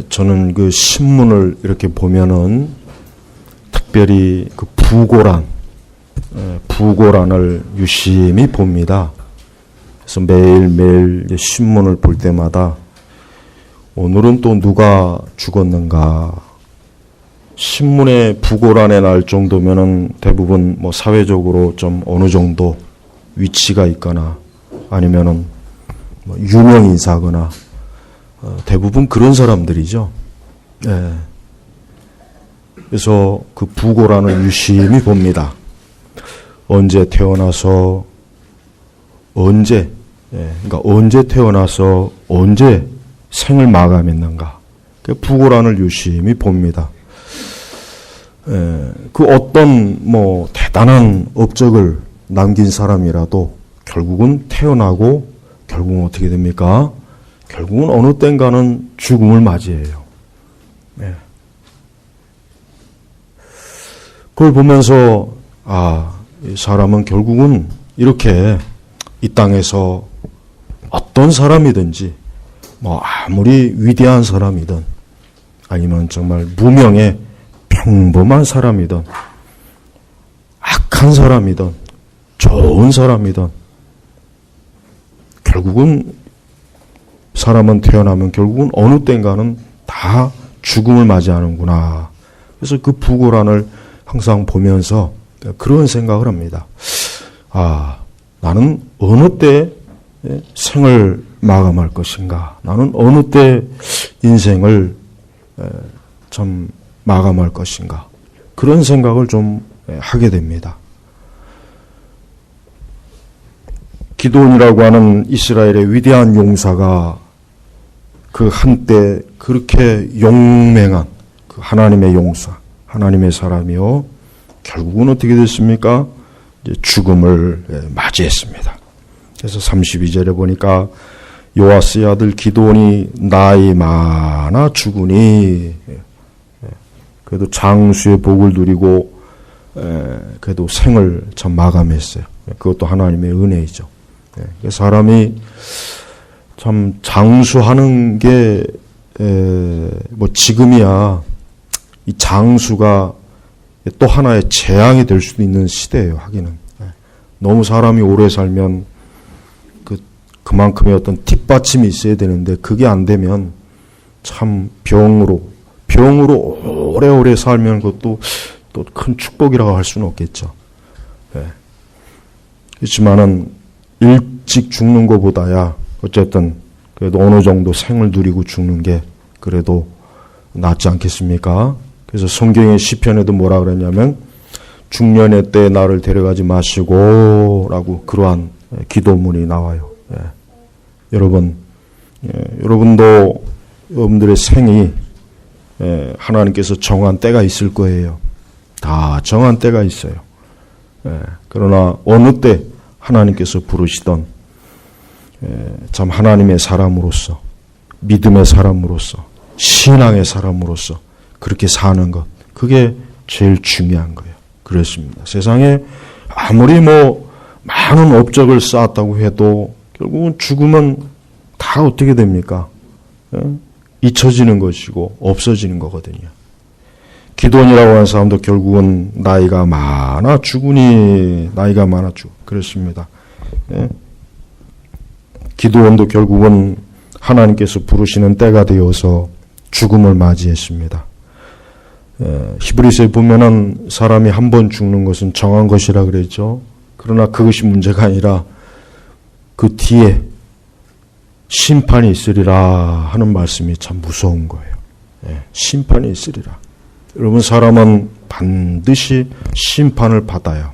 저는 그 신문을 이렇게 보면은 특별히 그 부고란을 유심히 봅니다. 그래서 매일매일 신문을 볼 때마다 오늘은 또 누가 죽었는가. 신문에 부고란에 날 정도면은 대부분 뭐 사회적으로 좀 어느 정도 위치가 있거나 아니면은 뭐 유명 인사거나 대부분 그런 사람들이죠. 예. 그래서 그 부고란을 유심히 봅니다. 언제 태어나서 그러니까 언제 태어나서 언제 생을 마감했는가. 그 부고란을 유심히 봅니다. 그 어떤 뭐 대단한 업적을 남긴 사람이라도 결국은 태어나고 결국은 어떻게 됩니까? 결국은 어느 땐가는 죽음을 맞이해요. 그걸 보면서 이 사람은 결국은 이렇게 이 땅에서 어떤 사람이든지 뭐 아무리 위대한 사람이든 아니면 정말 무명의 평범한 사람이든 악한 사람이든 좋은 사람이든 결국은 사람은 태어나면 결국은 어느 땐가는 다 죽음을 맞이하는구나. 그래서 그 부고란을 항상 보면서 그런 생각을 합니다. 나는 어느 때 생을 마감할 것인가? 나는 어느 때 인생을 좀 마감할 것인가? 그런 생각을 좀 하게 됩니다. 기드온이라고 하는 이스라엘의 위대한 용사가 그 한때 그렇게 용맹한 그 하나님의 용사, 하나님의 사람이요. 결국은 어떻게 됐습니까? 이제 죽음을 맞이했습니다. 그래서 32절에 보니까 요아스의 아들 기드온이 나이 많아 죽으니 그래도 장수의 복을 누리고 그래도 생을 참 마감했어요. 그것도 하나님의 은혜이죠. 사람이 참 장수하는 게 뭐 지금이야 이 장수가 또 하나의 재앙이 될 수도 있는 시대예요. 하기는 너무 사람이 오래 살면 그만큼의 어떤 뒷받침이 있어야 되는데 그게 안 되면 참 병으로 오래오래 살면 그것도 또 큰 축복이라고 할 수는 없겠죠. 그렇지만은 일찍 죽는 것보다야 어쨌든 그래도 어느 정도 생을 누리고 죽는 게 그래도 낫지 않겠습니까? 그래서 성경의 시편에도 뭐라 그랬냐면 중년의 때에 나를 데려가지 마시고 라고 그러한 기도문이 나와요. 여러분도 여러분들의 생이 하나님께서 정한 때가 있을 거예요. 다 정한 때가 있어요. 그러나 어느 때 하나님께서 부르시던 참 하나님의 사람으로서 믿음의 사람으로서 신앙의 사람으로서 그렇게 사는 것 그게 제일 중요한 거예요. 그렇습니다. 세상에 아무리 뭐 많은 업적을 쌓았다고 해도 결국은 죽으면 다 어떻게 됩니까? 잊혀지는 것이고 없어지는 거거든요. 기드온이라고 하는 사람도 결국은 나이가 많아 죽으니 그렇습니다. 기드온도 결국은 하나님께서 부르시는 때가 되어서 죽음을 맞이했습니다. 히브리서에 보면은 사람이 한 번 죽는 것은 정한 것이라 그랬죠. 그러나 그것이 문제가 아니라 그 뒤에 심판이 있으리라 하는 말씀이 참 무서운 거예요. 심판이 있으리라. 여러분 사람은 반드시 심판을 받아요.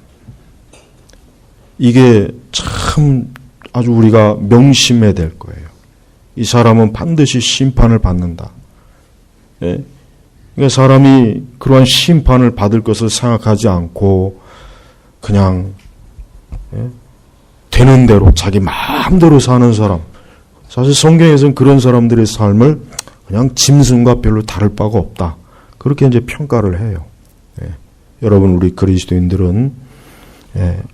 이게 참 아주 우리가 명심해야 될 거예요. 이 사람은 반드시 심판을 받는다. 그러니까 사람이 그러한 심판을 받을 것을 생각하지 않고 그냥 되는 대로 자기 마음대로 사는 사람. 사실 성경에서는 그런 사람들의 삶을 그냥 짐승과 별로 다를 바가 없다. 그렇게 이제 평가를 해요. 여러분 우리 그리스도인들은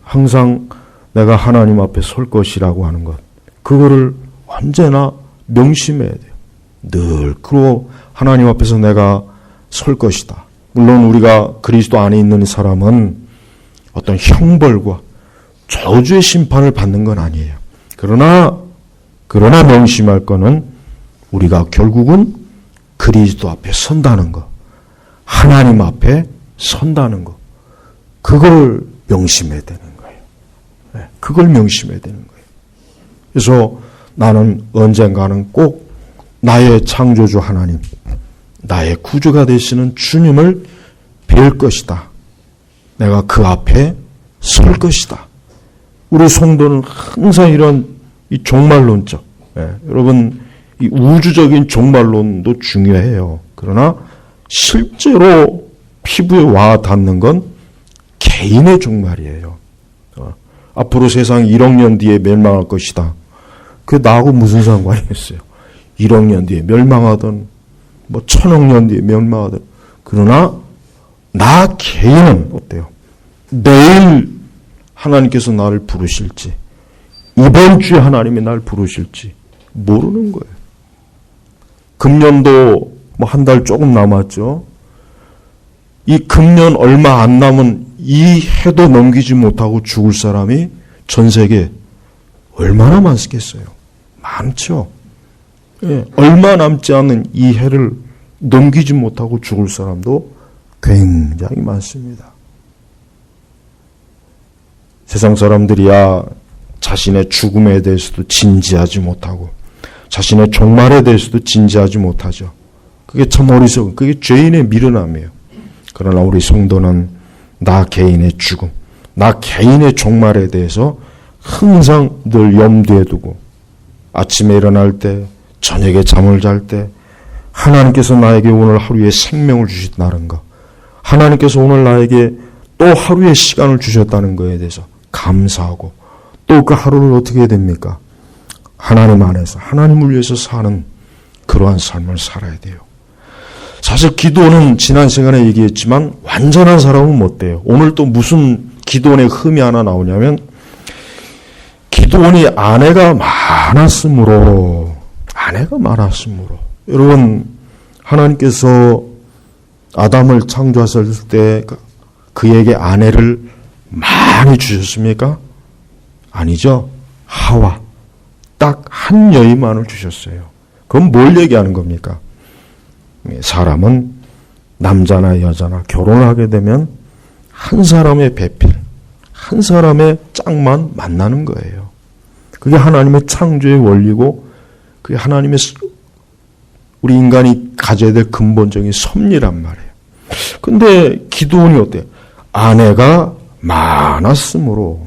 항상 내가 하나님 앞에 설 것이라고 하는 것 그거를 언제나 명심해야 돼요. 늘 그로 하나님 앞에서 내가 설 것이다. 물론 우리가 그리스도 안에 있는 사람은 어떤 형벌과 저주의 심판을 받는 건 아니에요. 그러나 명심할 거는 우리가 결국은 그리스도 앞에 선다는 거, 하나님 앞에 선다는 거, 그걸 명심해야 되는 거예요. 그걸 명심해야 되는 거예요. 그래서 나는 언젠가는 꼭 나의 창조주 하나님, 나의 구주가 되시는 주님을 뵐 것이다. 내가 그 앞에 설 것이다. 우리 성도는 항상 이런 이 종말론적, 여러분 이 우주적인 종말론도 중요해요. 그러나 실제로 피부에 와 닿는 건 개인의 종말이에요. 앞으로 세상이 1억 년 뒤에 멸망할 것이다. 그게 나하고 무슨 상관이 있어요? 1억 년 뒤에 멸망하든 1000억 년 뒤에 멸망하든. 그러나 나 개인은 어때요? 내일 하나님께서 나를 부르실지, 이번 주에 하나님이 나를 부르실지 모르는 거예요. 금년도 한 달 조금 남았죠. 이 금년 얼마 안 남은 이 해도 넘기지 못하고 죽을 사람이 전 세계에 얼마나 많겠어요? 많죠. 얼마 남지 않은 이 해를 넘기지 못하고 죽을 사람도 굉장히 많습니다. 세상 사람들이야 자신의 죽음에 대해서도 진지하지 못하고 자신의 종말에 대해서도 진지하지 못하죠. 그게 참 어리석은, 그게 죄인의 미련함이에요. 그러나 우리 성도는 나 개인의 죽음, 나 개인의 종말에 대해서 항상 늘 염두에 두고 아침에 일어날 때, 저녁에 잠을 잘 때 하나님께서 나에게 오늘 하루에 생명을 주셨다는 것, 하나님께서 오늘 나에게 또 하루의 시간을 주셨다는 것에 대해서 감사하고 또 그 하루를 어떻게 해야 됩니까? 하나님 안에서 하나님을 위해서 사는 그러한 삶을 살아야 돼요. 사실 기도는 지난 시간에 얘기했지만 완전한 사람은 못 돼요. 오늘 또 무슨 기도원의 흠이 하나 나오냐면 기도원이 아내가 많았으므로 여러분 하나님께서 아담을 창조하셨을 때 그에게 아내를 많이 주셨습니까? 아니죠. 하와 딱 한 여인만을 주셨어요. 그건 뭘 얘기하는 겁니까? 사람은 남자나 여자나 결혼을 하게 되면 한 사람의 배필, 한 사람의 짝만 만나는 거예요. 그게 하나님의 창조의 원리고 그게 하나님의 우리 인간이 가져야 될 근본적인 섭리란 말이에요. 근데 기도원이 어때요? 아내가 많았으므로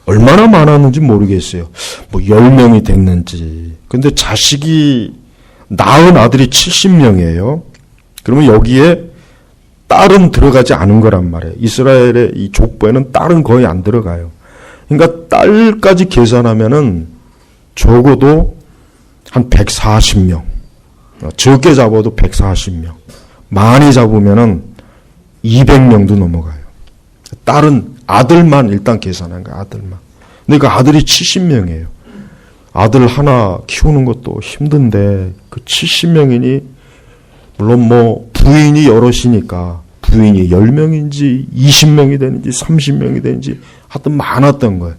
얼마나 많았는지 모르겠어요. 10명이 됐는지. 근데 자식이 낳은 아들이 70명이에요. 그러면 여기에 딸은 들어가지 않은 거란 말이에요. 이스라엘의 이 족보에는 딸은 거의 안 들어가요. 그러니까 딸까지 계산하면은 적어도 한 140명. 적게 잡아도 140명. 많이 잡으면은 200명도 넘어가요. 딸은 아들만 일단 계산한 거야, 아들만. 근데 그 아들이 70명이에요. 아들 하나 키우는 것도 힘든데 그 70명이니 물론 부인이 여럿이니까 부인이 10명인지 20명이 되는지 30명이 되는지 하여튼 많았던 거예요.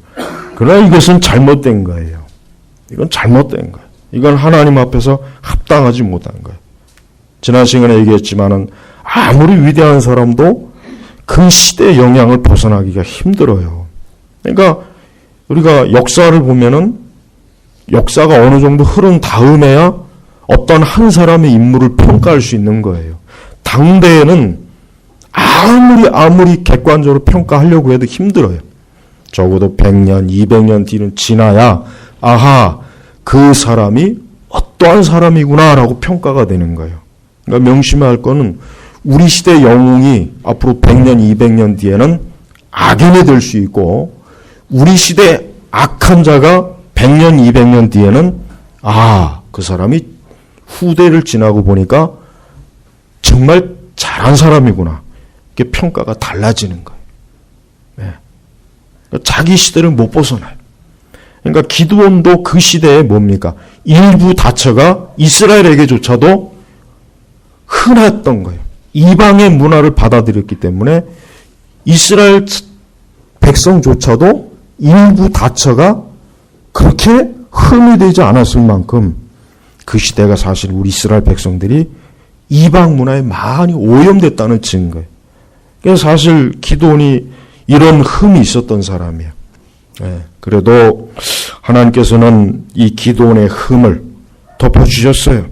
그러나 이것은 잘못된 거예요. 이건 잘못된 거예요. 이건 하나님 앞에서 합당하지 못한 거예요. 지난 시간에 얘기했지만은 아무리 위대한 사람도 그 시대의 영향을 벗어나기가 힘들어요. 그러니까 우리가 역사를 보면은 역사가 어느 정도 흐른 다음에야 어떤 한 사람의 인물을 평가할 수 있는 거예요. 당대에는 아무리 객관적으로 평가하려고 해도 힘들어요. 적어도 100년, 200년 뒤는 지나야 아하, 그 사람이 어떠한 사람이구나라고 평가가 되는 거예요. 그러니까 명심해야 할 거는 우리 시대 영웅이 앞으로 100년, 200년 뒤에는 악인이 될 수 있고 우리 시대 악한 자가 100년, 200년 뒤에는 그 사람이 후대를 지나고 보니까 정말 잘한 사람이구나. 이렇게 평가가 달라지는 거예요. 네. 자기 시대를 못 벗어나요. 그러니까 기드온도 그 시대에 뭡니까? 일부 다처가 이스라엘에게조차도 흔했던 거예요. 이방의 문화를 받아들였기 때문에 이스라엘 백성조차도 일부 다처가 그렇게 흠이 되지 않았을 만큼 그 시대가 사실 우리 이스라엘 백성들이 이방 문화에 많이 오염됐다는 증거예요. 그래서 사실 기드온이 이런 흠이 있었던 사람이에요. 그래도 하나님께서는 이 기드온의 흠을 덮어주셨어요.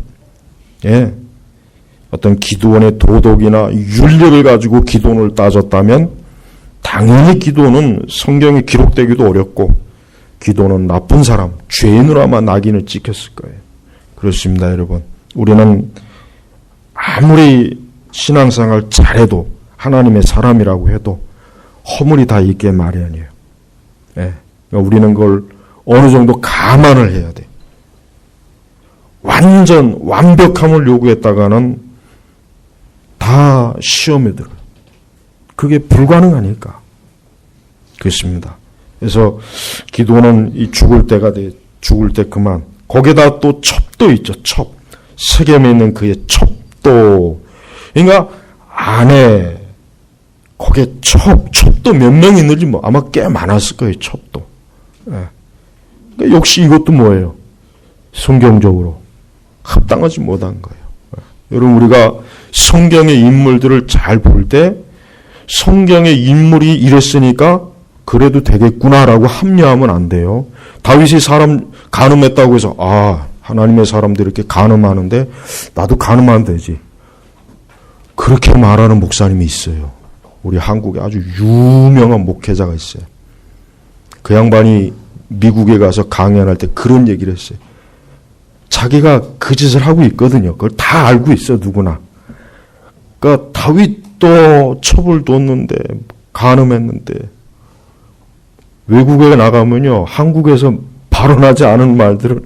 어떤 기드온의 도덕이나 윤리를 가지고 기드온을 따졌다면 당연히 기드온은 성경에 기록되기도 어렵고 기드온은 나쁜 사람, 죄인으로 아마 낙인을 찍혔을 거예요. 그렇습니다, 여러분. 우리는 아무리 신앙생활 잘해도 하나님의 사람이라고 해도 허물이 다 있게 마련이에요. 그러니까 우리는 그걸 어느 정도 감안을 해야 돼. 완전 완벽함을 요구했다가는 다 시험에 들어요. 그게 불가능하니까. 그렇습니다. 그래서 기도는 이 죽을 때가 돼. 죽을 때 그만. 거기다 또 첩도 있죠. 첩. 세겜에 있는 그의 첩도. 그러니까 안에 거기에 첩도 몇 명 있는지 뭐 아마 꽤 많았을 거예요. 첩도. 그러니까 역시 이것도 뭐예요? 성경적으로 합당하지 못한 거예요. 여러분 우리가 성경의 인물들을 잘 볼 때 성경의 인물이 이랬으니까 그래도 되겠구나라고 합리하면 안 돼요. 다윗이 사람 간음했다고 해서 하나님의 사람들이 이렇게 간음하는데 나도 간음하면 되지. 그렇게 말하는 목사님이 있어요. 우리 한국에 아주 유명한 목회자가 있어요. 그 양반이 미국에 가서 강연할 때 그런 얘기를 했어요. 자기가 그 짓을 하고 있거든요. 그걸 다 알고 있어 누구나. 그러니까 다윗도 첩을 뒀는데 간음했는데 외국에 나가면요. 한국에서 발언하지 않은 말들을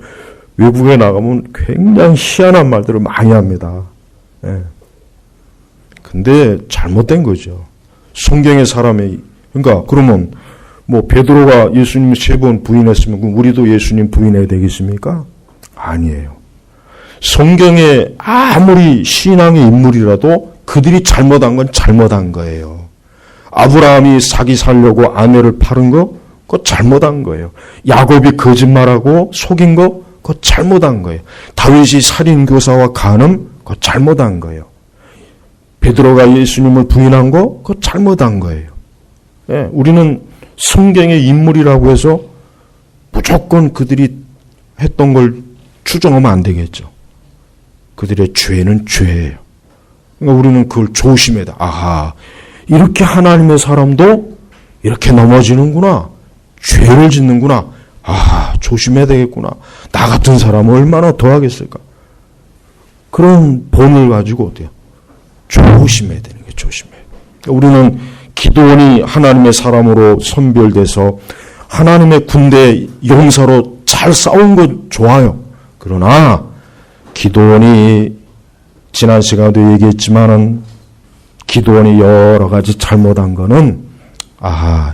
외국에 나가면 굉장히 희한한 말들을 많이 합니다. 근데 잘못된 거죠. 성경의 사람이 그러니까 그러면 뭐 베드로가 예수님 3번 부인했으면 그럼 우리도 예수님 부인해야 되겠습니까? 아니에요. 성경에 아무리 신앙의 인물이라도 그들이 잘못한 건 잘못한 거예요. 아브라함이 사기 살려고 아내를 파는 거 그거 잘못한 거예요. 야곱이 거짓말하고 속인 거 그거 잘못한 거예요. 다윗이 살인교사와 간음 그거 잘못한 거예요. 베드로가 예수님을 부인한 거 그거 잘못한 거예요. 우리는 성경의 인물이라고 해서 무조건 그들이 했던 걸 추정하면 안 되겠죠. 그들의 죄는 죄예요. 그러니까 우리는 그걸 조심해야 돼. 이렇게 하나님의 사람도 이렇게 넘어지는구나. 죄를 짓는구나. 조심해야 되겠구나. 나 같은 사람은 얼마나 더 하겠을까. 그런 본을 가지고 어때요? 조심해야 되는 게 조심해요. 우리는 기도원이 하나님의 사람으로 선별돼서 하나님의 군대 용사로 잘 싸운 건 좋아요. 그러나 기도원이 지난 시간에도 얘기했지만은 기도원이 여러 가지 잘못한 거는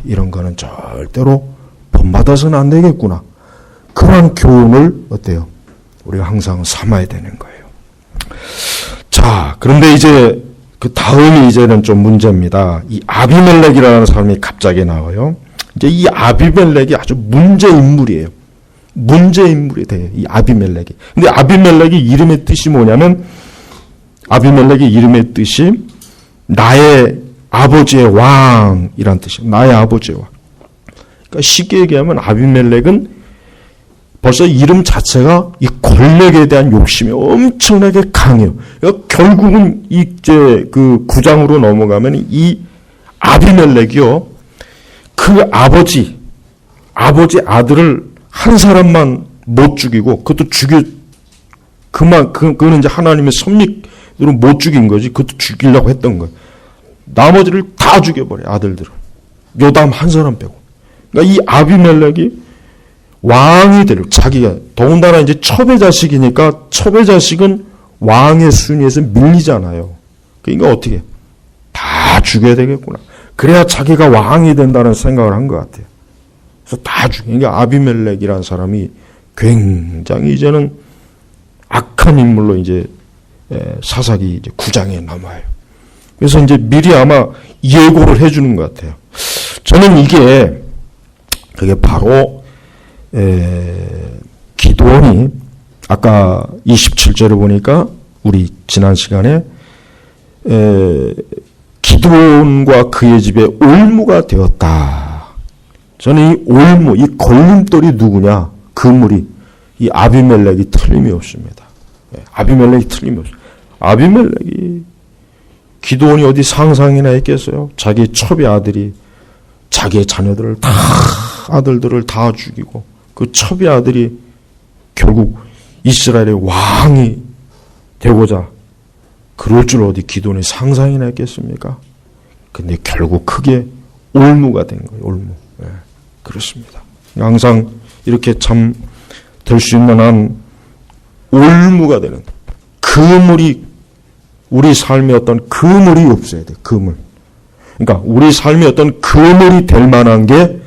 이런 거는 절대로 본받아서는 안 되겠구나. 그런 교훈을 어때요? 우리가 항상 삼아야 되는 거예요. 자, 그런데 이제 그 다음이 이제는 좀 문제입니다. 이 아비멜렉이라는 사람이 갑자기 나와요. 이제 이 아비멜렉이 아주 문제 인물이에요. 문제 인물이 돼요. 이 아비멜렉이. 근데 아비멜렉이 이름의 뜻이 뭐냐면 아비멜렉의 이름의 뜻이 나의 아버지의 왕이란 뜻이에요. 나의 아버지의 왕. 그러니까 쉽게 얘기하면 아비멜렉은 벌써 이름 자체가 이 권력에 대한 욕심이 엄청나게 강해요. 그러니까 결국은 이제 그 9장으로 넘어가면 이 아비멜렉이요. 그 아버지 아들을 한 사람만 못 죽이고 그것도 그거는 이제 하나님의 섭리로 못 죽인 거지. 그것도 죽이려고 했던 거예요. 나머지를 다 죽여버려요. 아들들을. 요담 한 사람 빼고. 그러니까 이 아비멜렉이 왕이 될 자기가 더군다나 이제 첩의 자식이니까 첩의 자식은 왕의 순위에서 밀리잖아요. 그러니까 어떻게 다 죽여야 되겠구나. 그래야 자기가 왕이 된다는 생각을 한 것 같아요. 그래서 다 그러니까 아비멜렉이라는 사람이 굉장히 이제는 악한 인물로 이제 사사기 이제 9장에 남아요. 그래서 이제 미리 아마 예고를 해주는 것 같아요. 저는 그게 바로 기드온이 아까 27절에 보니까 우리 지난 시간에 기드온과 그의 집에 올무가 되었다. 저는 이 올무, 이 걸림돌이 누구냐? 그물이 이 아비멜렉이 틀림이 없습니다. 아비멜렉이 틀림이 없어요. 아비멜렉이 기드온이 어디 상상이나 했겠어요? 자기 첩의 아들이 자기의 자녀들을 아들들을 다 죽이고 그 첩의 아들이 결국 이스라엘의 왕이 되고자 그럴 줄 어디 기드온이 상상이나 했겠습니까? 근데 결국 크게 올무가 된 거예요. 올무. 네, 그렇습니다. 항상 이렇게 참 될 수 있는 한 올무가 되는 그물이 우리 삶의 어떤 그물이 없어야 돼. 그물. 그러니까 우리 삶의 어떤 그물이 될 만한 게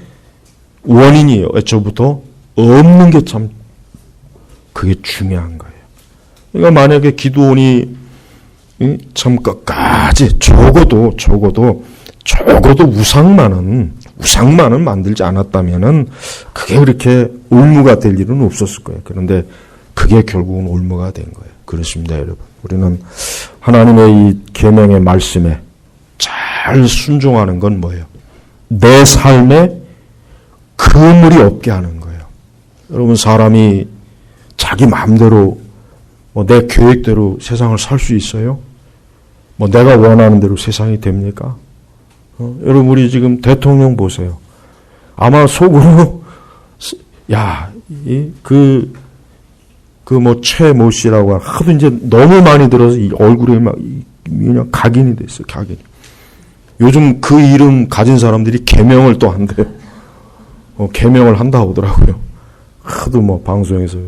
원인이에요. 애초부터 없는 게 참 그게 중요한 거예요. 그러니까 만약에 기드온이 참 끝까지 적어도 우상만은 만들지 않았다면은 그게 그렇게 올무가 될 일은 없었을 거예요. 그런데 그게 결국은 올무가 된 거예요. 그렇습니다, 여러분. 우리는 하나님의 이 계명의 말씀에 잘 순종하는 건 뭐예요? 내 삶에 그물이 없게 하는 거예요. 여러분, 사람이 자기 마음대로 내 계획대로 세상을 살 수 있어요? 내가 원하는 대로 세상이 됩니까? 여러분, 우리 지금 대통령 보세요. 아마 속으로 최모 씨라고 하도 이제 너무 많이 들어서 이 얼굴에 막 그냥 각인이 됐어요. 각인. 요즘 그 이름 가진 사람들이 개명을 또 한대요. 개명을 한다 하더라고요. 하도 방송에서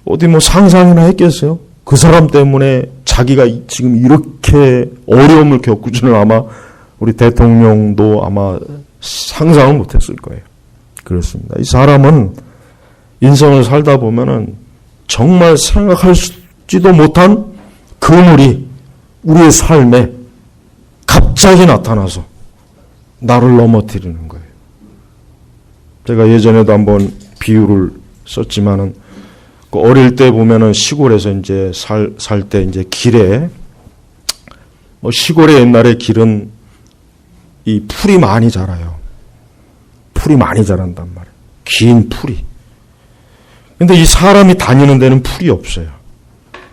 어디 상상이나 했겠어요? 그 사람 때문에 자기가 지금 이렇게 어려움을 겪을 줄은 아마 우리 대통령도 아마 상상을 못했을 거예요. 그렇습니다. 이 사람은 인생을 살다 보면은 정말 생각할지도 못한 그물이 우리의 삶에 갑자기 나타나서 나를 넘어뜨리는 거예요. 제가 예전에도 한번 비유를 썼지만은 어릴 때 보면은 시골에서 이제 살 때 이제 길에 시골의 옛날에 길은 이 풀이 많이 자라요. 풀이 많이 자란단 말이에요. 긴 풀이. 근데 이 사람이 다니는 데는 풀이 없어요.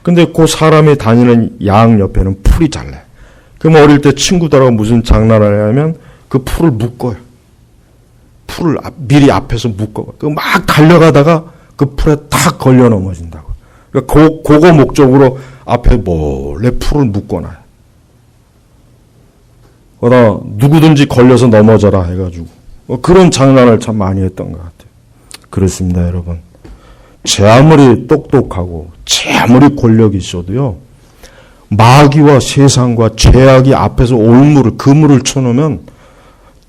근데 그 사람이 다니는 양 옆에는 풀이 잘라요. 그럼 어릴 때 친구들하고 무슨 장난을 하냐면 그 풀을 묶어요. 풀을 미리 앞에서 묶어요. 막 달려가다가 그 풀에 탁 걸려 넘어진다고. 그러니까 그거 목적으로 앞에 몰래 풀을 묶어놔요. 그러다 누구든지 걸려서 넘어져라 해가지고 그런 장난을 참 많이 했던 것 같아요. 그렇습니다, 여러분. 제 아무리 똑똑하고 제 아무리 권력이 있어도요, 마귀와 세상과 죄악이 앞에서 그물을 쳐놓으면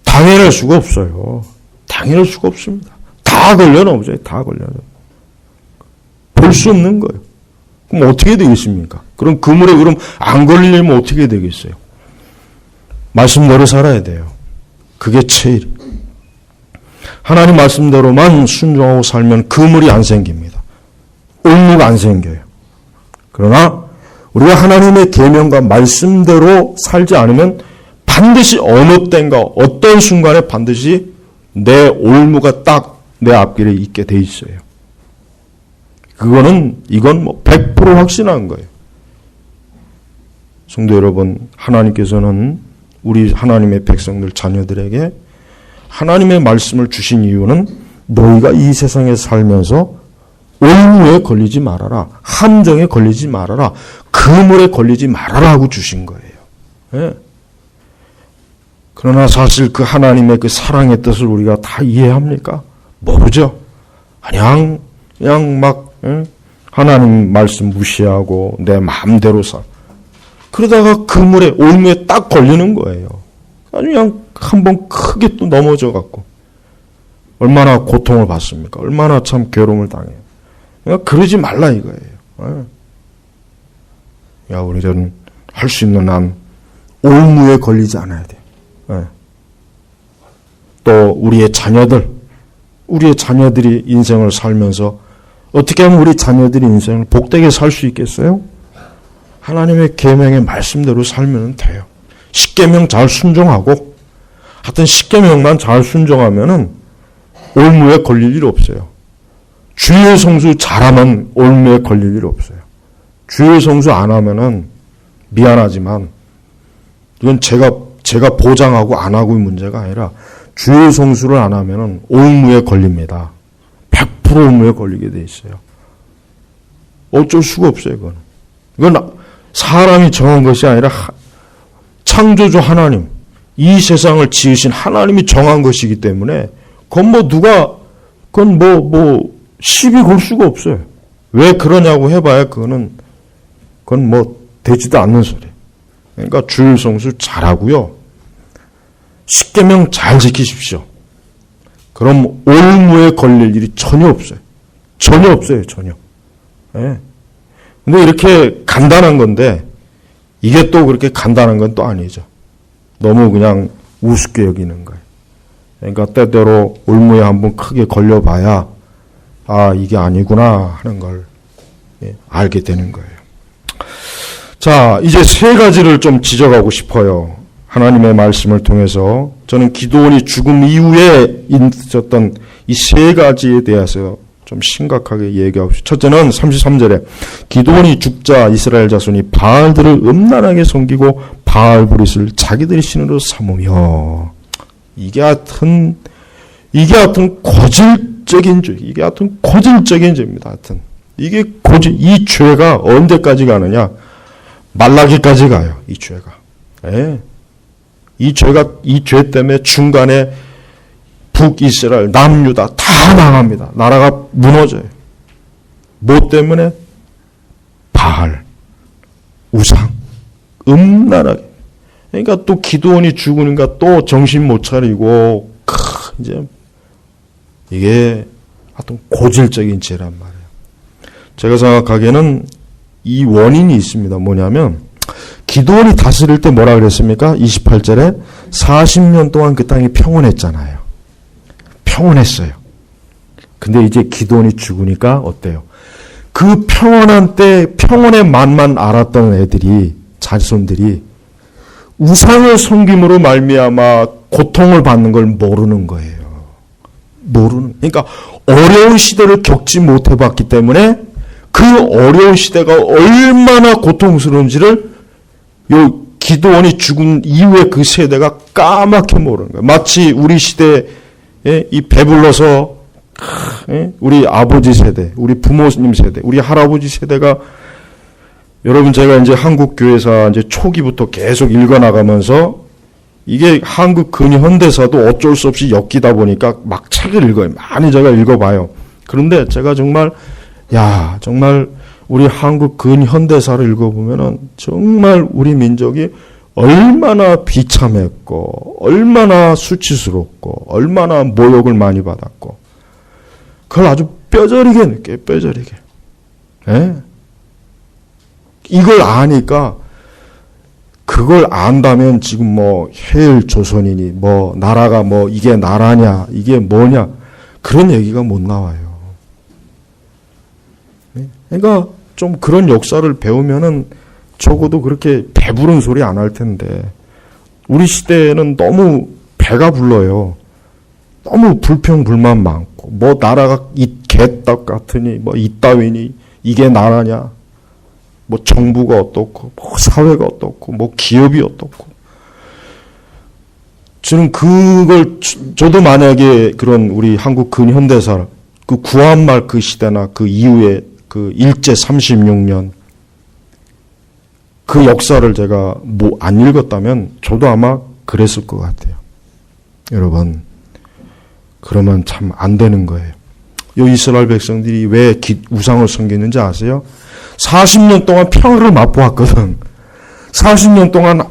당연할 수가 없어요. 당연할 수가 없습니다. 다 걸려 넘어져요. 다 걸려 넘어져요. 볼 수 없는 거예요. 그럼 어떻게 되겠습니까? 그럼 그물에 안 걸리려면 어떻게 되겠어요? 말씀대로 살아야 돼요. 그게 제일. 하나님 말씀대로만 순종하고 살면 그물이 안 생깁니다. 올무가 안 생겨요. 그러나 우리가 하나님의 계명과 말씀대로 살지 않으면 반드시 어느 때인가 어떤 순간에 반드시 내 올무가 딱 내 앞길에 있게 돼 있어요. 이건 100% 확신한 거예요. 성도 여러분, 하나님께서는 우리 하나님의 백성들 자녀들에게 하나님의 말씀을 주신 이유는 너희가 이 세상에 살면서 올무에 걸리지 말아라. 함정에 걸리지 말아라. 그물에 걸리지 말아라 하고 주신 거예요. 네. 그러나 사실 그 하나님의 그 사랑의 뜻을 우리가 다 이해합니까? 모르죠. 그냥 막 하나님 말씀 무시하고 내 마음대로 그러다가 그물에 올무에 딱 걸리는 거예요. 그냥 한 번 크게 또 넘어져 갖고 얼마나 고통을 받습니까? 얼마나 참 괴로움을 당해요. 그러니까 그러지 말라 이거예요. 야, 우리는 할 수 있는 한 올무에 걸리지 않아야 돼요. 또 우리의 자녀들이 인생을 살면서 어떻게 하면 우리 자녀들이 인생을 복되게 살 수 있겠어요? 하나님의 계명의 말씀대로 살면 돼요. 십계명 잘 순종하고, 하여튼 십계명만 잘 순종하면은 올무에 걸릴 일 없어요. 주의 성수 잘하면 올무에 걸릴 일 없어요. 주의 성수 안 하면은 미안하지만 이건 제가 보장하고 안 하고의 문제가 아니라 주의 성수를 안 하면은 올무에 걸립니다. 100% 올무에 걸리게 돼 있어요. 어쩔 수가 없어요, 이건 사람이 정한 것이 아니라 창조주 하나님, 이 세상을 지으신 하나님이 정한 것이기 때문에 그건 시비 걸 수가 없어요. 왜 그러냐고 해봐야 그건 되지도 않는 소리. 그러니까 주일 성수 잘하고요. 십계명 잘 지키십시오. 그럼 올무에 걸릴 일이 전혀 없어요. 전혀 없어요, 전혀. 예. 근데 이렇게 간단한 건데, 이게 또 그렇게 간단한 건 또 아니죠. 너무 그냥 우습게 여기는 거예요. 그러니까 때때로 올무에 한번 크게 걸려봐야, 이게 아니구나 하는 걸 알게 되는 거예요. 자, 이제 세 가지를 좀 지적하고 싶어요. 하나님의 말씀을 통해서 저는 기드온이 죽음 이후에 있었던 이 세 가지에 대해서 좀 심각하게 얘기하고 싶어요. 첫째는 33절에 기드온이 죽자 이스라엘 자손이 바알들을 음란하게 섬기고 바알브릿을 자기들의 신으로 삼으며, 이게 하여튼 고질적인 죄, 이게 하여튼 고질적인 죄입니다. 하여튼 이 죄가 언제까지 가느냐? 말라기까지 가요. 이 죄가. 예. 이 죄 때문에 중간에 북이스라엘, 남유다 다 망합니다. 나라가 무너져요. 뭐 때문에? 바알, 우상, 음란하게. 그러니까 또 기드온이 죽으니까 또 정신 못 차리고, 이제 이게 하여튼 고질적인 죄란 말이에요. 제가 생각하기에는 이 원인이 있습니다. 뭐냐면 기드온이 다스릴 때 뭐라 그랬습니까? 28절에 40년 동안 그 땅이 평온했잖아요. 평온했어요. 근데 이제 기드온이 죽으니까 어때요? 그 평온한 때 평온의 맛만 알았던 자손들이 우상을 섬김으로 말미암아 고통을 받는 걸 모르는 거예요. 그러니까 어려운 시대를 겪지 못해봤기 때문에 그 어려운 시대가 얼마나 고통스러운지를 요 기드온이 죽은 이후에 그 세대가 까맣게 모르는 거예요. 마치 우리 시대에 이 배불러서 우리 아버지 세대, 우리 부모님 세대, 우리 할아버지 세대가, 여러분 제가 이제 한국 교회사 이제 초기부터 계속 읽어나가면서 이게 한국 근현대사도 어쩔 수 없이 엮이다 보니까 막 책을 읽어요. 많이 제가 읽어봐요. 그런데 제가 정말 우리 한국 근현대사를 읽어보면은 정말 우리 민족이 얼마나 비참했고, 얼마나 수치스럽고, 얼마나 모욕을 많이 받았고, 그걸 아주 뼈저리게 느껴요, 뼈저리게. 예? 이걸 아니까, 그걸 안다면 지금 해일 조선이니, 나라가 이게 나라냐, 이게 뭐냐, 그런 얘기가 못 나와요. 그러니까 좀 그런 역사를 배우면은 적어도 그렇게 배부른 소리 안 할 텐데, 우리 시대에는 너무 배가 불러요. 너무 불평불만 많고, 나라가 이 개떡 같으니, 이따위니, 이게 나라냐, 정부가 어떻고, 사회가 어떻고, 기업이 어떻고. 저는 저도 만약에 그런 우리 한국 근현대사, 그 구한말 그 시대나 그 이후에 그 일제 36년, 그 역사를 제가 안 읽었다면 저도 아마 그랬을 것 같아요. 여러분, 그러면 참 안 되는 거예요. 이 이스라엘 백성들이 왜 우상을 섬기는지 아세요? 40년 동안 평화를 맛보았거든. 40년 동안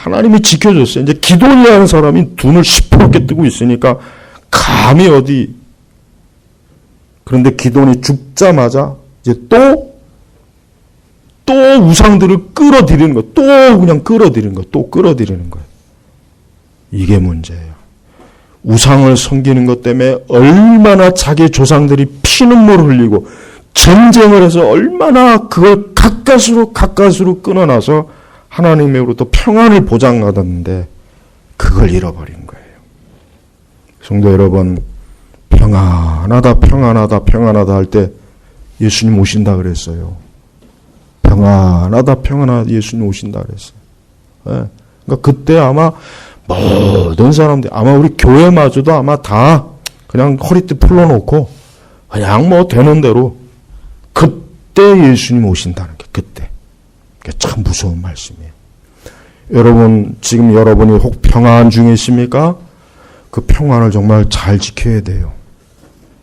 하나님이 지켜줬어요. 이제 기돈이라는 사람이 눈을 시퍼렇게 뜨고 있으니까 감히 어디. 그런데 기돈이 죽자마자 이제 또 우상들을 끌어들이는 거, 또 그냥 끌어들이는 거, 또 끌어들이는 거예요. 이게 문제예요. 우상을 섬기는 것 때문에 얼마나 자기 조상들이 피눈물을 흘리고 전쟁을 해서 얼마나 그걸 가까스로 끊어놔서 하나님으로부터 평안을 보장받았는데 그걸 잃어버린 거예요. 성도 여러분, 평안하다 할 때 예수님 오신다 그랬어요. 평안하다 예수님 오신다 그랬어요. 네. 그러니까 그때 아마 모든 사람들, 아마 우리 교회마저도 아마 다 그냥 허리띠 풀어놓고 그냥 뭐 되는 대로 그때 예수님 오신다는 게 그때. 그게 참 무서운 말씀이에요. 여러분, 지금 여러분이 혹 평안 중에 있습니까? 그 평안을 정말 잘 지켜야 돼요.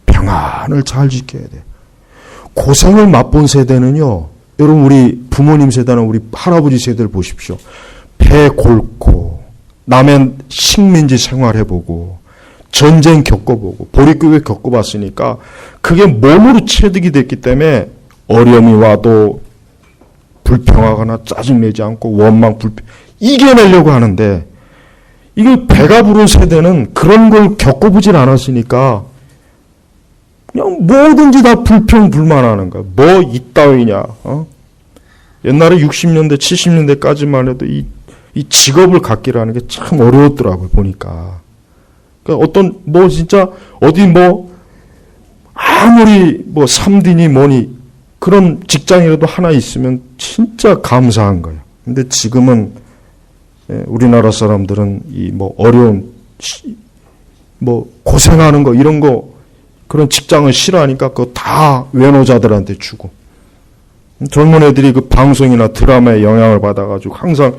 평안을 잘 지켜야 돼요. 고생을 맛본 세대는요, 여러분 우리 부모님 세대나 우리 할아버지 세대를 보십시오. 배 곪고 남의 식민지 생활해보고 전쟁 겪어보고 보릿고개 겪어봤으니까 그게 몸으로 체득이 됐기 때문에 어려움이 와도 불평하거나 짜증내지 않고 원망 불평 이겨내려고 하는데, 이게 배가 부른 세대는 그런 걸 겪어보질 않았으니까 그냥 뭐든지 다 불평 불만하는 거야. 뭐 이따위냐. 옛날에 60년대 70년대까지만 해도 이 직업을 갖기라는 게 참 어려웠더라고요, 보니까. 그러니까 어떤 뭐 진짜 어디 뭐 아무리 뭐 3D니 뭐니 그런 직장이라도 하나 있으면 진짜 감사한 거예요. 근데 지금은 우리나라 사람들은 이 뭐 어려운 뭐 고생하는 거 이런 거 그런 직장을 싫어하니까 그거 다 외노자들한테 주고, 젊은 애들이 그 방송이나 드라마에 영향을 받아가지고 항상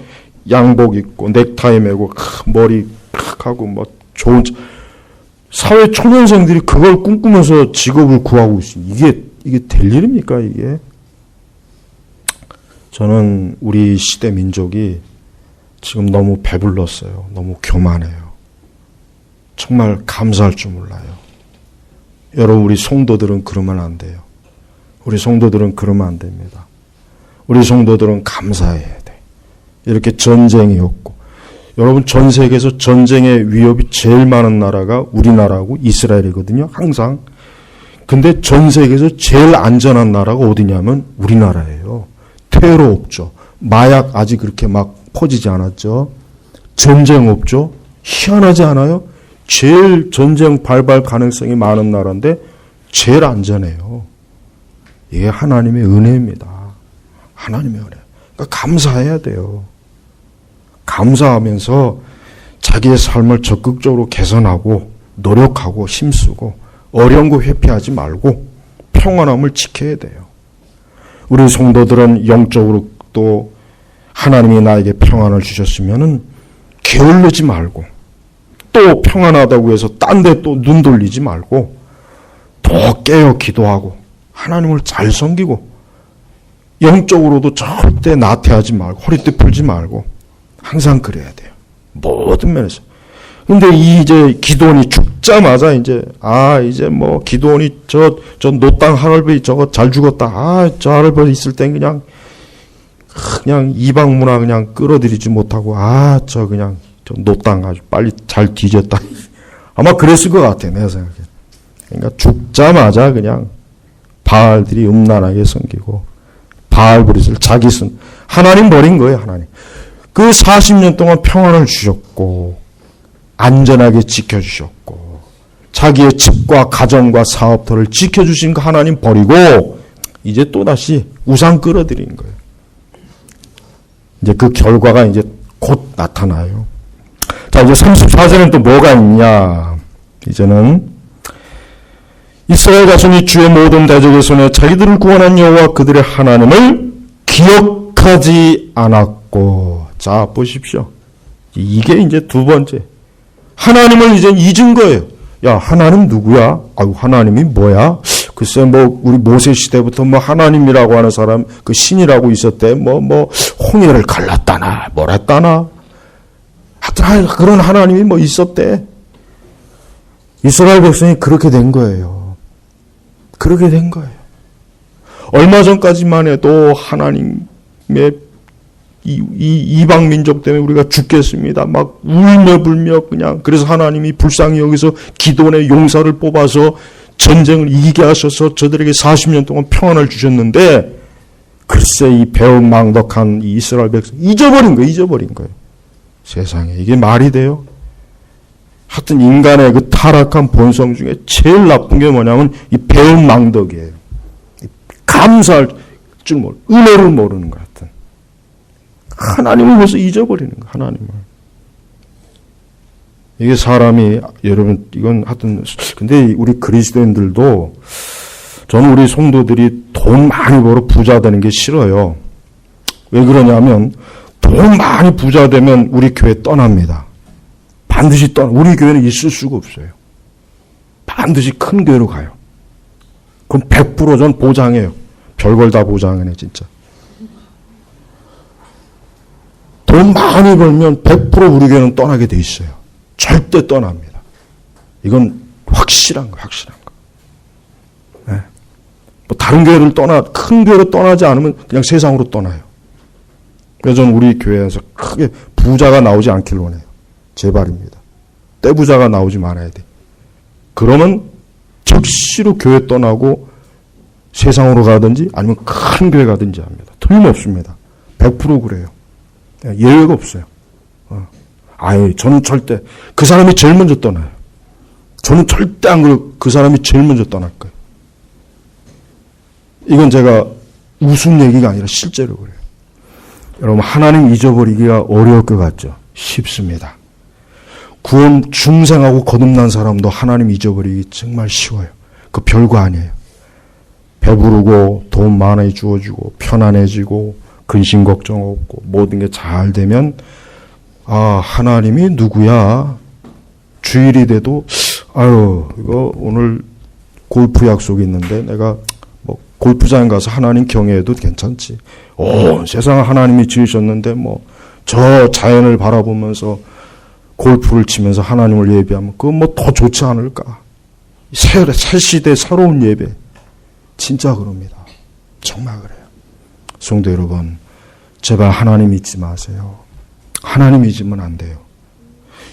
양복 입고 넥타이 매고 머리 하고 뭐 좋은 사회 초년생들이 그걸 꿈꾸면서 직업을 구하고 있어요. 이게 될 일입니까 이게? 저는 우리 시대 민족이 지금 너무 배불렀어요. 너무 교만해요. 정말 감사할 줄 몰라요. 여러분 우리 성도들은 그러면 안 돼요. 우리 성도들은 그러면 안 됩니다. 우리 성도들은 감사해야 돼. 이렇게 전쟁이 없고, 여러분 전 세계에서 전쟁의 위협이 제일 많은 나라가 우리나라하고 이스라엘이거든요. 항상. 근데 전 세계에서 제일 안전한 나라가 어디냐면 우리나라예요. 테러 없죠. 마약 아직 그렇게 막 퍼지지 않았죠. 전쟁 없죠. 희한하지 않아요? 제일 전쟁 발발 가능성이 많은 나라인데 제일 안전해요. 이게 하나님의 은혜입니다. 하나님의 은혜. 그러니까 감사해야 돼요. 감사하면서 자기의 삶을 적극적으로 개선하고 노력하고 힘쓰고 어려운 거 회피하지 말고 평안함을 지켜야 돼요. 우리 성도들은 영적으로 또 하나님이 나에게 평안을 주셨으면은 게을르지 말고, 또 평안하다고 해서 딴 데 또 눈 돌리지 말고 더 깨어 기도하고 하나님을 잘 섬기고 영적으로도 절대 나태하지 말고 허리띠 풀지 말고 항상 그래야 돼요. 모든 면에서. 근데 이제 기돈이 죽자마자 이제 뭐 기돈이 저 노땅 할아버지 저거 잘 죽었다. 저 할아버지 있을 땐 그냥 이방 문화 그냥 끌어들이지 못하고 저 노땅 아주 빨리 잘 뒤졌다. 아마 그랬을 것 같아, 내가 생각해. 그러니까 죽자마자 그냥 바알들이 음란하게 섬기고 바알 브릿을 자기 손 하나님 버린 거예요, 하나님. 그 40년 동안 평안을 주셨고 안전하게 지켜주셨고 자기의 집과 가정과 사업터를 지켜주신 그 하나님 버리고 이제 또다시 우상 끌어들인 거예요. 이제 그 결과가 이제 곧 나타나요. 자, 이제 34절에는 또 뭐가 있냐. 이제는 이스라엘 자손이 주의 모든 대적의 손에 자기들을 구원한 여호와 그들의 하나님을 기억하지 않았고. 자, 보십시오. 이게 이제 두 번째. 하나님을 이제 잊은 거예요. 야, 하나님 누구야? 아유, 하나님이 뭐야? 글쎄, 뭐, 우리 모세 시대부터 뭐 하나님이라고 하는 사람, 그 신이라고 있었대. 뭐, 홍해를 갈랐다나, 뭐랬다나. 하여튼 그런 하나님이 뭐 있었대. 이스라엘 백성이 그렇게 된 거예요. 그렇게 된 거예요. 얼마 전까지만 해도 하나님의 이방 민족 때문에 우리가 죽겠습니다. 막 울며 불며 그냥. 그래서 하나님이 불쌍히 여기서 기도원의 용사를 뽑아서 전쟁을 이기게 하셔서 저들에게 40년 동안 평안을 주셨는데, 글쎄 이 배은망덕한 이 이스라엘 백성 잊어버린 거예요. 세상에 이게 말이 돼요? 하여튼 인간의 그 타락한 본성 중에 제일 나쁜 게 뭐냐면 이 배은망덕이에요. 감사할 줄 모르는, 은혜를 모르는 것 같은. 하나님을 벌써 잊어버리는 거예요. 하나님을. 이게 사람이, 여러분, 이건 하여튼, 근데 우리 그리스도인들도, 저는 우리 성도들이 돈 많이 벌어 부자 되는 게 싫어요. 왜 그러냐면, 돈 많이 부자 되면 우리 교회 떠납니다. 반드시 우리 교회는 있을 수가 없어요. 반드시 큰 교회로 가요. 그럼 100% 전 보장해요. 별걸 다 보장하네, 진짜. 돈 많이 벌면 100% 우리 교회는 떠나게 돼 있어요. 절대 떠납니다. 이건 확실한 거. 네. 뭐 다른 교회를 큰 교회로 떠나지 않으면 그냥 세상으로 떠나요. 그래서 저는 우리 교회에서 크게 부자가 나오지 않길 원해요. 제발입니다. 떼부자가 나오지 말아야 돼. 그러면 즉시로 교회 떠나고 세상으로 가든지 아니면 큰 교회 가든지 합니다. 틀림없습니다. 100% 그래요. 예외가 없어요. 저는 절대 그 사람이 제일 먼저 떠나요. 저는 절대 안 그래요. 그 사람이 제일 먼저 떠날 거예요. 이건 제가 웃음 얘기가 아니라 실제로 그래요. 여러분, 하나님 잊어버리기가 어려울 것 같죠? 쉽습니다. 구원 중생하고 거듭난 사람도 하나님 잊어버리기 정말 쉬워요. 그 별거 아니에요. 배부르고 돈 많이 주어주고 편안해지고 근심 걱정 없고 모든 게 잘 되면, 하나님이 누구야? 주일이 돼도 이거 오늘 골프 약속이 있는데 내가 뭐 골프장 가서 하나님 경외해도 괜찮지. 세상을 하나님이 지으셨는데 뭐 저 자연을 바라보면서 골프를 치면서 하나님을 예배하면 그건 뭐 더 좋지 않을까? 새 시대 새로운 예배. 진짜 그럽니다. 정말 그래요. 성도 여러분, 제발 하나님 잊지 마세요. 하나님 잊으면 안 돼요.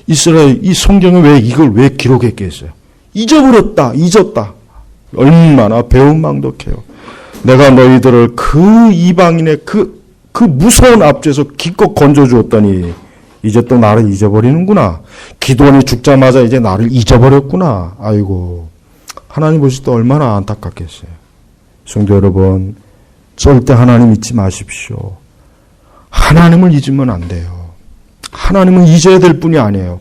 이스라엘, 이 성경에 이걸 왜 기록했겠어요? 잊었다. 얼마나 배은망덕해요. 내가 너희들을 그 이방인의 그 무서운 앞에서 기껏 건져주었더니 이제 또 나를 잊어버리는구나. 기도원이 죽자마자 이제 나를 잊어버렸구나. 아이고, 하나님 보실 때 얼마나 안타깝겠어요. 성도 여러분, 절대 하나님 잊지 마십시오. 하나님을 잊으면 안 돼요. 하나님은 잊어야 될 뿐이 아니에요.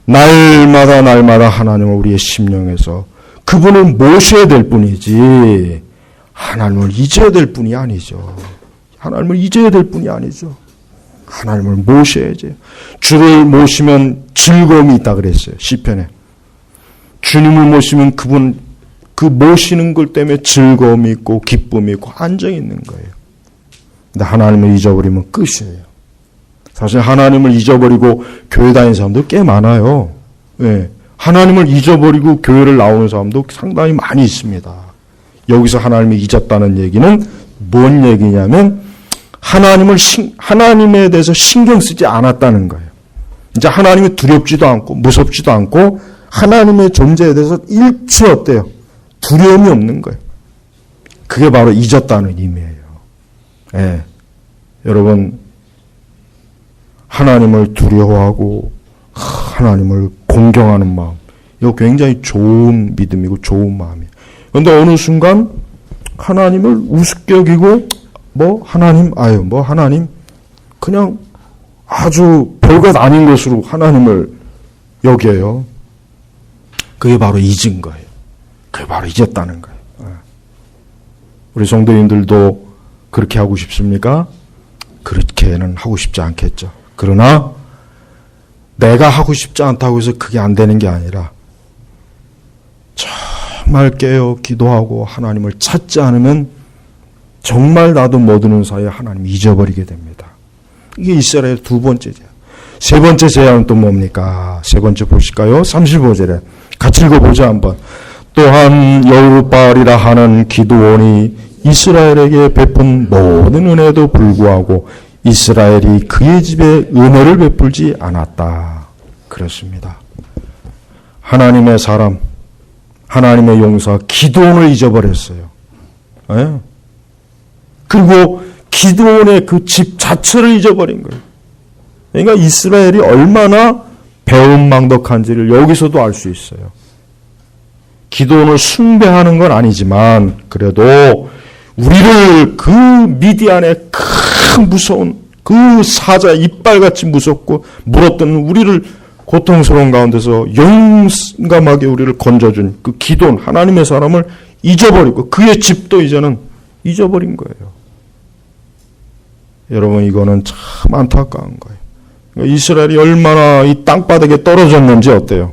날마다 하나님을 우리의 심령에서 그분을 모셔야 될 뿐이지 하나님을 잊어야 될 뿐이 아니죠. 하나님을 모셔야지. 주를 모시면 즐거움이 있다 그랬어요. 시편에. 주님을 모시면 그 모시는 것 때문에 즐거움이 있고 기쁨이 있고 안정이 있는 거예요. 근데 하나님을 잊어버리면 끝이에요. 사실 하나님을 잊어버리고 교회 다니는 사람도 꽤 많아요. 네. 하나님을 잊어버리고 교회를 나오는 사람도 상당히 많이 있습니다. 여기서 하나님을 잊었다는 얘기는 뭔 얘기냐면 하나님에 대해서 신경 쓰지 않았다는 거예요. 이제 하나님이 두렵지도 않고 무섭지도 않고 하나님의 존재에 대해서 일체 어때요? 두려움이 없는 거예요. 그게 바로 잊었다는 의미예요. 네. 여러분, 하나님을 두려워하고 하나님을 공경하는 마음, 이거 굉장히 좋은 믿음이고 좋은 마음이에요. 그런데 어느 순간 하나님을 우습게 여기고 하나님 그냥 아주 별것 아닌 것으로 하나님을 여겨요. 그게 바로 잊은 거예요. 그게 바로 잊었다는 거예요. 우리 성도님들도 그렇게 하고 싶습니까? 그렇게는 하고 싶지 않겠죠. 그러나 내가 하고 싶지 않다고 해서 그게 안 되는 게 아니라 정말 깨어 기도하고 하나님을 찾지 않으면 정말 나도 모르는 사이에 하나님 잊어버리게 됩니다. 이게 이스라엘 두 번째죠. 세 번째 제안은 또 뭡니까? 세 번째 보실까요? 35절에 같이 읽어보자 한번. 또한 여루바알이라 하는 기드온이 이스라엘에게 베푼 모든 은혜에도 불구하고 이스라엘이 그의 집에 은혜를 베풀지 않았다. 그렇습니다. 하나님의 사람, 하나님의 용사 기드온을 잊어버렸어요. 네? 그리고 기드온의 그 집 자체를 잊어버린 거예요. 그러니까 이스라엘이 얼마나 배은망덕한지를 여기서도 알 수 있어요. 기드온을 숭배하는 건 아니지만 그래도 우리를 그 미디안의 큰 무서운 그 사자 이빨같이 무섭고 물었던 우리를 고통스러운 가운데서 용감하게 우리를 건져준 그 기드온 하나님의 사람을 잊어버리고 그의 집도 이제는 잊어버린 거예요. 여러분 이거는 참 안타까운 거예요. 그러니까 이스라엘이 얼마나 이 땅바닥에 떨어졌는지 어때요?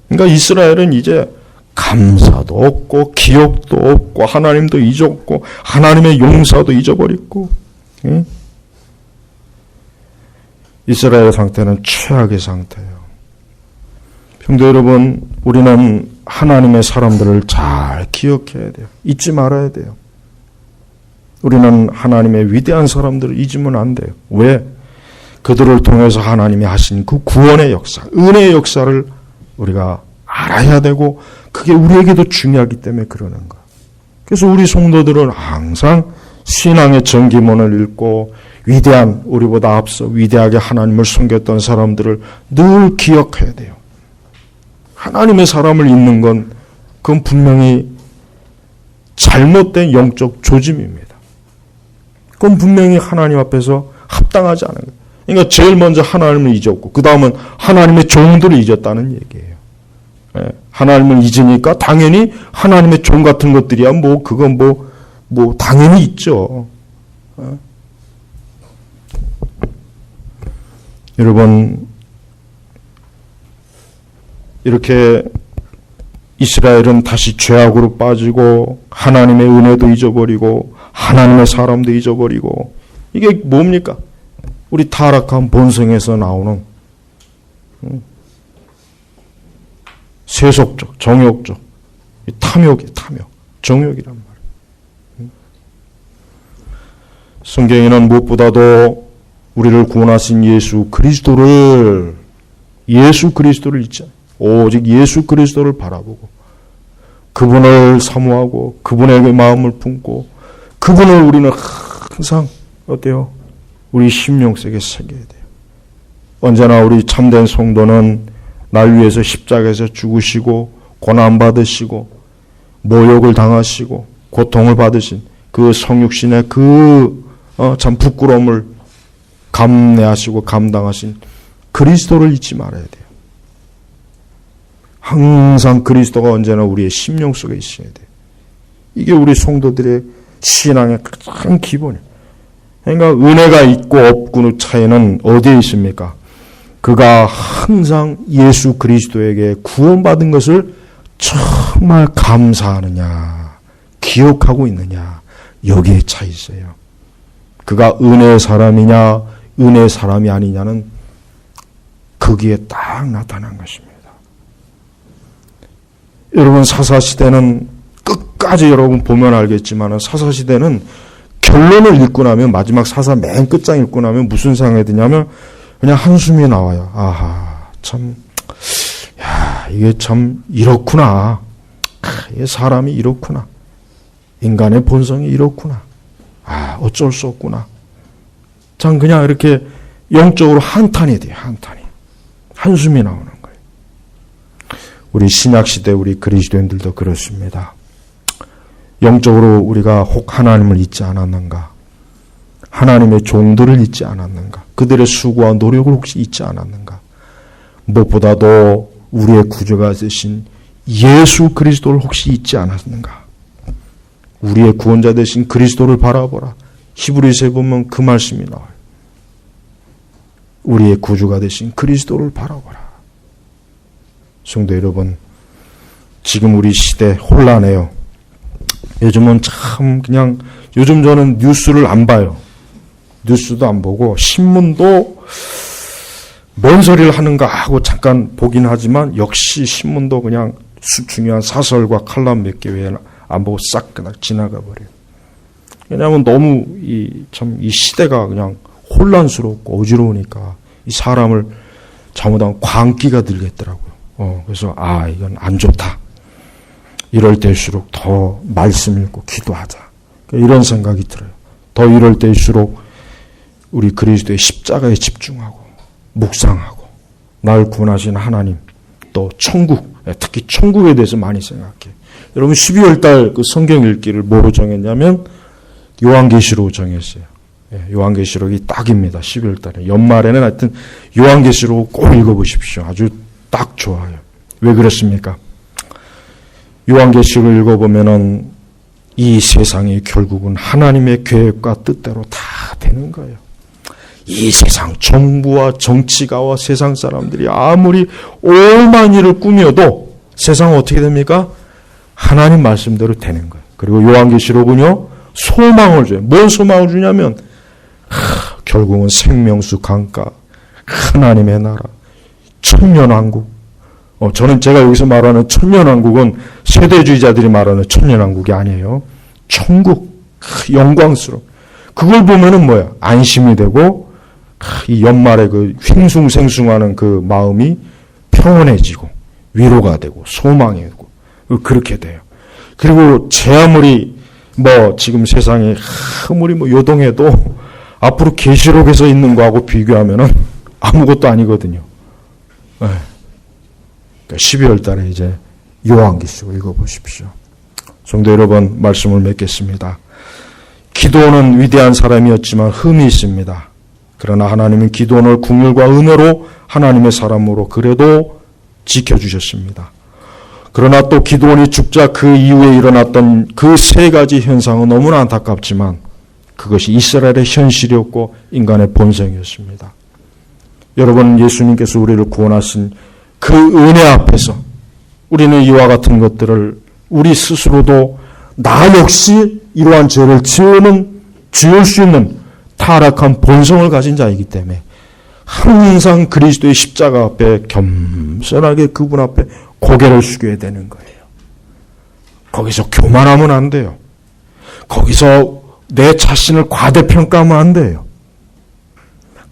그러니까 이스라엘은 이제 감사도 없고 기억도 없고 하나님도 잊었고 하나님의 용사도 잊어버렸고 이스라엘의 상태는 최악의 상태예요. 성도 여러분, 우리는 하나님의 사람들을 잘 기억해야 돼요. 잊지 말아야 돼요. 우리는 하나님의 위대한 사람들을 잊으면 안 돼요. 왜? 그들을 통해서 하나님이 하신 그 구원의 역사, 은혜의 역사를 우리가 알아야 되고 그게 우리에게도 중요하기 때문에 그러는 거예요. 그래서 우리 성도들은 항상 신앙의 전기문을 읽고 위대한 우리보다 앞서 위대하게 하나님을 섬겼던 사람들을 늘 기억해야 돼요. 하나님의 사람을 잊는 건 그건 분명히 잘못된 영적 조짐입니다. 그건 분명히 하나님 앞에서 합당하지 않은 거예요. 그러니까 제일 먼저 하나님을 잊었고 그 다음은 하나님의 종들을 잊었다는 얘기예요. 하나님을 잊으니까 당연히 하나님의 종 같은 것들이야 그건 당연히 있죠. 여러분 이렇게 이스라엘은 다시 죄악으로 빠지고 하나님의 은혜도 잊어버리고 하나님의 사람도 잊어버리고 이게 뭡니까? 우리 타락한 본성에서 나오는 세속적, 정욕적 탐욕이 정욕이란 말이에요. 성경에는 무엇보다도 우리를 구원하신 예수 그리스도를 잊지 않아요. 오직 예수 그리스도를 바라보고 그분을 사모하고 그분에게 마음을 품고 그분을 우리는 항상 어때요? 우리 심령 속에 새겨야 돼요. 언제나 우리 참된 성도는 날 위해서 십자가에서 죽으시고 고난받으시고 모욕을 당하시고 고통을 받으신 그 성육신의 참 부끄러움을 감내하시고 감당하신 그리스도를 잊지 말아야 돼요. 항상 그리스도가 언제나 우리의 심령 속에 있어야 돼요. 이게 우리 성도들의 신앙의 가장 기본이에요. 그러니까 은혜가 있고 없고의 차이는 어디에 있습니까? 그가 항상 예수 그리스도에게 구원받은 것을 정말 감사하느냐, 기억하고 있느냐, 여기에 차이 있어요. 그가 은혜의 사람이냐, 은혜의 사람이 아니냐는 거기에 딱 나타난 것입니다. 여러분 사사시대는 끝까지 여러분 보면 알겠지만 사사시대는 결론을 읽고 나면 마지막 사사 맨 끝장 읽고 나면 무슨 생각이 드냐면 그냥 한숨이 나와요. 아하 이게 참 이렇구나. 이게 사람이 이렇구나. 인간의 본성이 이렇구나. 어쩔 수 없구나. 참 그냥 이렇게 영적으로 한탄이 돼요. 한숨이 나오는 거예요. 우리 신약시대 우리 그리스도인들도 그렇습니다. 영적으로 우리가 혹 하나님을 잊지 않았는가? 하나님의 종들을 잊지 않았는가? 그들의 수고와 노력을 혹시 잊지 않았는가? 무엇보다도 우리의 구주가 되신 예수 그리스도를 혹시 잊지 않았는가? 우리의 구원자 되신 그리스도를 바라보라. 히브리서에 보면 그 말씀이 나와요. 우리의 구주가 되신 그리스도를 바라보라. 성도 여러분, 지금 우리 시대 혼란해요. 요즘은 참 그냥 요즘 저는 뉴스를 안 봐요. 뉴스도 안 보고 신문도 뭔 소리를 하는가 하고 잠깐 보긴 하지만 역시 신문도 그냥 중요한 사설과 칼럼 몇 개 외에는 안 보고 싹 그냥 지나가 버려요. 왜냐하면 너무 이 시대가 그냥 혼란스럽고 어지러우니까 이 사람을 잘못하면 광기가 들겠더라고요. 그래서 이건 안 좋다. 이럴 때일수록 더 말씀 읽고 기도하자. 이런 생각이 들어요. 더 이럴 때일수록 우리 그리스도의 십자가에 집중하고 묵상하고 날 구원하신 하나님 또 천국, 특히 천국에 대해서 많이 생각해요. 여러분 12월 달 그 성경 읽기를 뭐로 정했냐면 요한계시로 정했어요. 요한계시록이 딱입니다. 12월 달에. 연말에는 하여튼 요한계시록 꼭 읽어보십시오. 아주 딱 좋아요. 왜 그렇습니까? 요한계시록을 읽어보면은 이 세상이 결국은 하나님의 계획과 뜻대로 다 되는 거예요. 이 세상 정부와 정치가와 세상 사람들이 아무리 오만 일을 꾸며도 세상은 어떻게 됩니까? 하나님 말씀대로 되는 거예요. 그리고 요한계시록은요 소망을 줘요. 뭔 소망을 주냐면 결국은 생명수 강가, 하나님의 나라, 천년왕국. 저는 제가 여기서 말하는 천년왕국은 세대주의자들이 말하는 천년왕국이 아니에요. 천국, 영광스러워. 그걸 보면은 뭐야? 안심이 되고 이 연말에 그 횡숭생숭하는 그 마음이 평온해지고 위로가 되고 소망이 되고 그렇게 돼요. 그리고 제 아무리 지금 세상에 아무리 요동해도 앞으로 계시록에서 있는 거하고 비교하면은 아무것도 아니거든요. 그러니까 12월 달에 이제 요한계시록 읽어보십시오. 성도 여러분, 말씀을 맺겠습니다. 기드온은 위대한 사람이었지만 흠이 있습니다. 그러나 하나님은 기드온을 긍휼과 은혜로 하나님의 사람으로 그래도 지켜주셨습니다. 그러나 또 기드온이 죽자 그 이후에 일어났던 그 세 가지 현상은 너무나 안타깝지만 그것이 이스라엘의 현실이었고 인간의 본성이었습니다. 여러분, 예수님께서 우리를 구원하신 그 은혜 앞에서 우리는 이와 같은 것들을 우리 스스로도 나 역시 이러한 죄를 지을 수 있는 타락한 본성을 가진 자이기 때문에 항상 그리스도의 십자가 앞에 겸손하게 그분 앞에 고개를 숙여야 되는 거예요. 거기서 교만하면 안 돼요. 거기서 내 자신을 과대평가하면 안 돼요.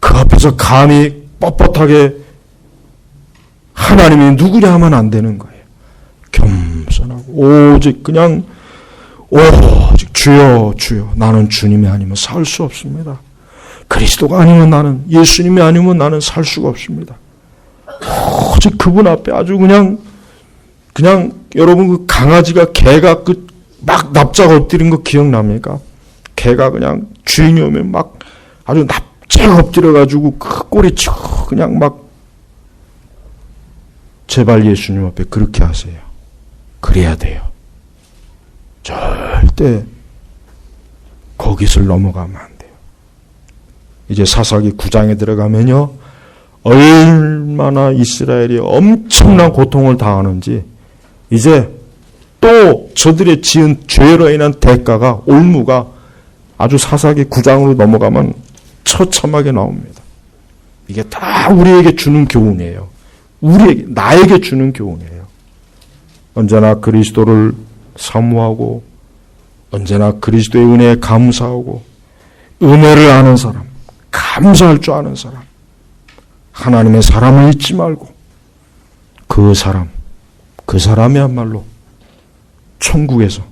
그 앞에서 감히 뻣뻣하게 하나님이 누구냐 하면 안 되는 거예요. 겸손하고 오직 그냥 오직 주여 주여, 나는 주님이 아니면 살 수 없습니다. 그리스도가 아니면 나는, 예수님이 아니면 나는 살 수가 없습니다. 오직 그분 앞에 아주 그냥 여러분 그 강아지가 개가 막 납작 엎드린 거 기억납니까? 개가 그냥 주인이 오면 막 아주 납작 엎드려가지고 그 꼬리 치고 그냥 막, 제발 예수님 앞에 그렇게 하세요. 그래야 돼요. 절대 거기서 넘어가면 안 돼요. 이제 사사기 9장에 들어가면요, 얼마나 이스라엘이 엄청난 고통을 당하는지, 이제 또 저들의 지은 죄로 인한 대가가, 올무가 아주 사사기 9장으로 넘어가면 처참하게 나옵니다. 이게 다 우리에게 주는 교훈이에요. 나에게 주는 교훈이에요. 언제나 그리스도를 사모하고, 언제나 그리스도의 은혜에 감사하고, 은혜를 아는 사람, 감사할 줄 아는 사람, 하나님의 사람을 잊지 말고, 그 사람이야말로 천국에서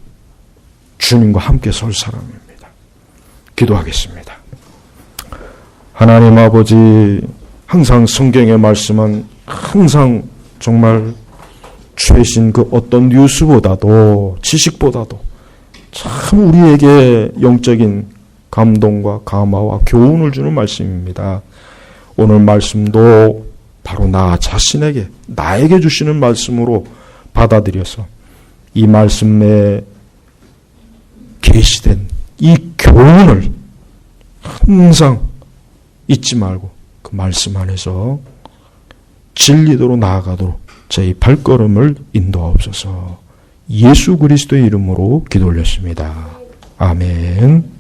주님과 함께 설 사람입니다. 기도하겠습니다. 하나님 아버지, 항상 성경의 말씀은 항상 정말 최신 그 어떤 뉴스보다도, 지식보다도 참 우리에게 영적인 감동과 감화와 교훈을 주는 말씀입니다. 오늘 말씀도 바로 나 자신에게, 나에게 주시는 말씀으로 받아들여서 이 말씀에 계시된 이 교훈을 항상 잊지 말고 그 말씀 안에서 진리도로 나아가도록 저희 발걸음을 인도하옵소서. 예수 그리스도의 이름으로 기도 올렸습니다. 아멘.